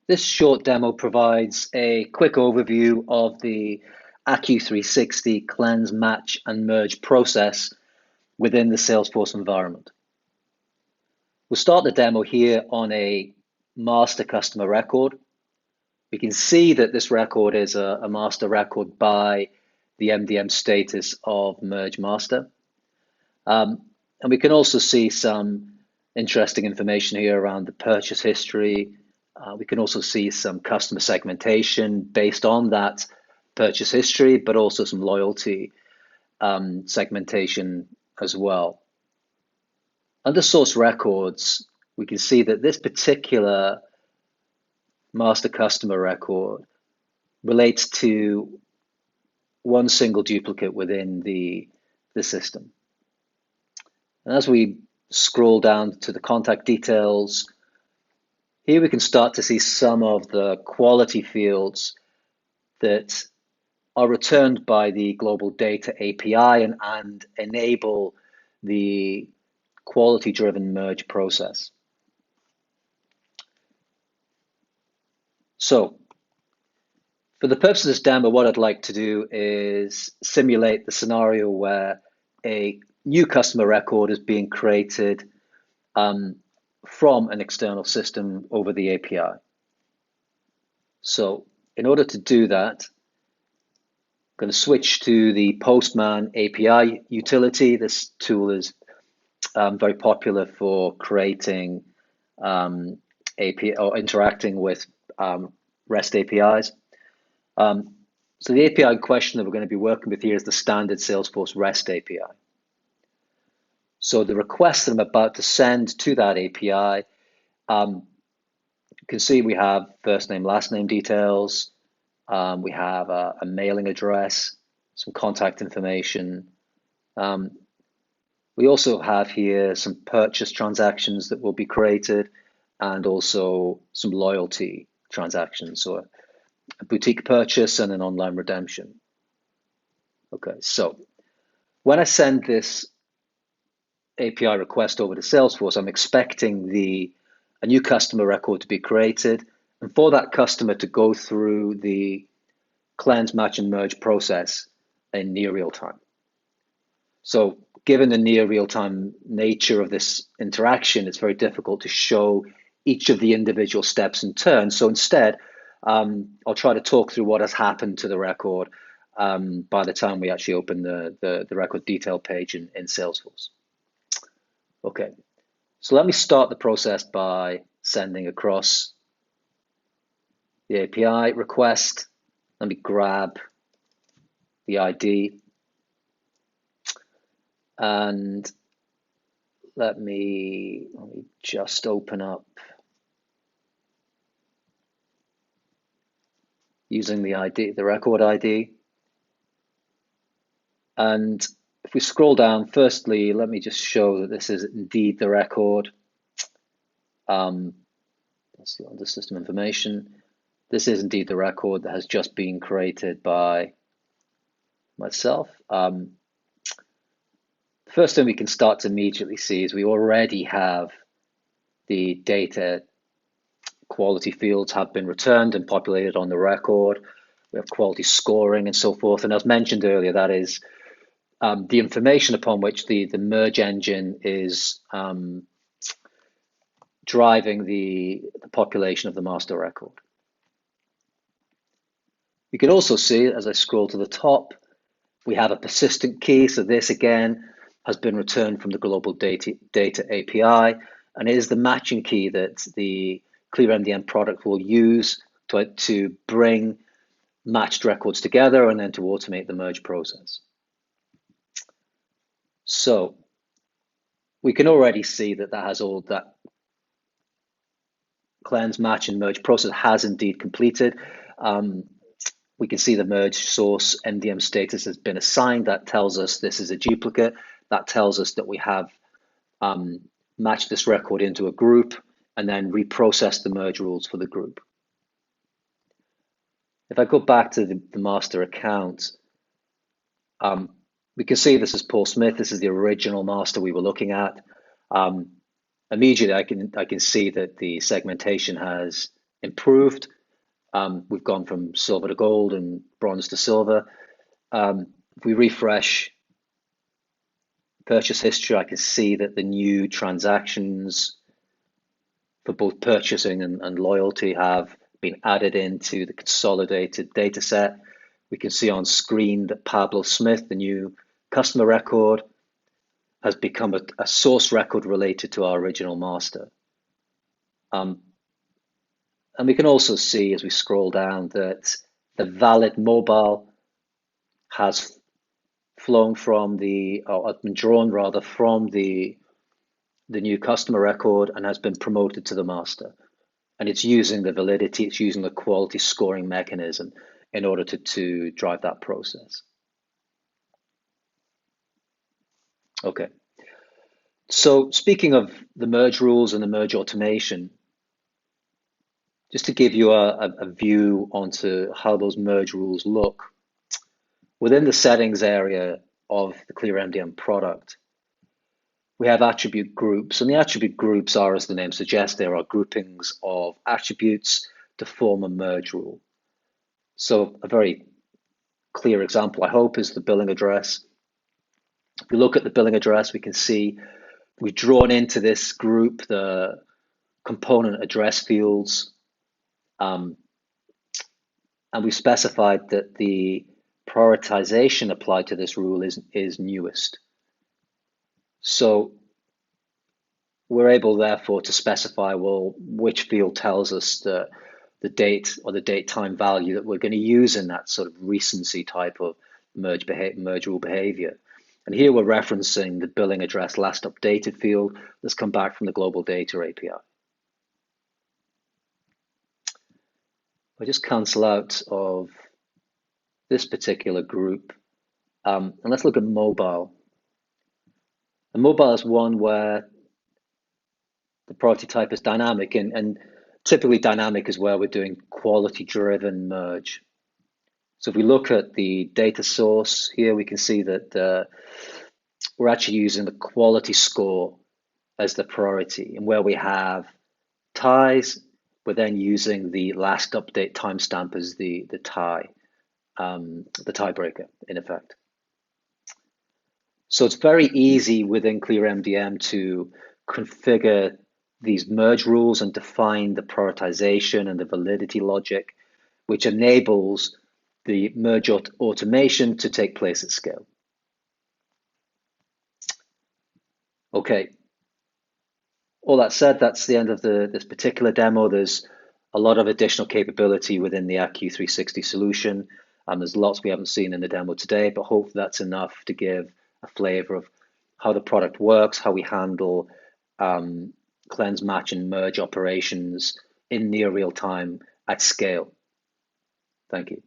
This short demo provides a quick overview of the Accu360 Cleanse, Match, and Merge process within the Salesforce environment. We'll start the demo here on a master customer record. We can see that this record is a master record by the MDM status of Merge Master. And we can also see some interesting information here around the purchase history. We can also see some customer segmentation based on that purchase history, but also some loyalty segmentation as well. Under source records, we can see that this particular master customer record relates to one single duplicate within the system. And as we scroll down to the contact details, here we can start to see some of the quality fields that are returned by the Global Data API and enable the quality-driven merge process. So, for the purpose of this demo, what I'd like to do is simulate the scenario where a new customer record is being created from an external system over the API. So in order to do that, I'm going to switch to the Postman API utility. This tool is very popular for creating API or interacting with REST APIs. So the API in question that we're going to be working with here is the standard Salesforce REST API. So the request that I'm about to send to that API, you can see we have first name, last name details. We have a mailing address, some contact information. We also have here some purchase transactions that will be created and also some loyalty transactions, so a boutique purchase and an online redemption. Okay, so when I send this API request over to Salesforce, I'm expecting a new customer record to be created, and for that customer to go through the cleanse, match, and merge process in near real time. So given the near real time nature of this interaction, it's very difficult to show each of the individual steps in turn. So instead, I'll try to talk through what has happened to the record by the time we actually open the record detail page in Salesforce. Okay, so let me start the process by sending across the API request. Let me grab the ID and let me just open up using the ID, the record ID. And if we scroll down, firstly, let me just show that this is indeed the record. That's the under system information. This is indeed the record that has just been created by myself. The first thing we can start to immediately see is we already have the data quality fields have been returned and populated on the record. We have quality scoring and so forth. And as mentioned earlier, that is the information upon which the merge engine is driving the population of the master record. You can also see, as I scroll to the top, we have a persistent key. So this again has been returned from the Global Data API, and it is the matching key that the Clear MDM product will use to bring matched records together and then to automate the merge process. So we can already see that that cleanse, match, and merge process has indeed completed. We can see the merge source MDM status has been assigned. That tells us this is a duplicate. That tells us that we have matched this record into a group and then reprocessed the merge rules for the group. If I go back to the master account, we can see this is Paul Smith. This is the original master we were looking at. Immediately, I can see that the segmentation has improved. We've gone from silver to gold and bronze to silver. If we refresh purchase history, I can see that the new transactions for both purchasing and loyalty have been added into the consolidated data set. We can see on screen that Pablo Smith, the new customer record, has become a source record related to our original master. And we can also see as we scroll down that the valid mobile has flown from or been drawn rather from the new customer record and has been promoted to the master. And it's using the validity, it's using the quality scoring mechanism in order to drive that process. Okay. So speaking of the merge rules and the merge automation, just to give you a view onto how those merge rules look, within the settings area of the Clear MDM product, we have attribute groups, and the attribute groups are, as the name suggests, there are groupings of attributes to form a merge rule. So a very clear example, I hope, is the billing address. If we look at the billing address, we can see we've drawn into this group the component address fields, and we specified that the prioritization applied to this rule is newest. So we're able, therefore, to specify, well, which field tells us the date or the date time value that we're going to use in that sort of recency type of merge rule behavior. And here we're referencing the billing address last updated field that's come back from the global data API. I just cancel out of this particular group, and let's look at mobile. And mobile is one where the priority type is dynamic, and typically dynamic is where we're doing quality-driven merge. So if we look at the data source here, we can see that we're actually using the quality score as the priority. And where we have ties, we're then using the last update timestamp as the tiebreaker, in effect. So it's very easy within Clear MDM to configure these merge rules and define the prioritization and the validity logic, which enables the merge automation to take place at scale. Okay, all that said, that's the end of this particular demo. There's a lot of additional capability within the Accu360 solution, and there's lots we haven't seen in the demo today, but hopefully that's enough to give a flavor of how the product works, how we handle cleanse, match, and merge operations in near real time at scale. Thank you.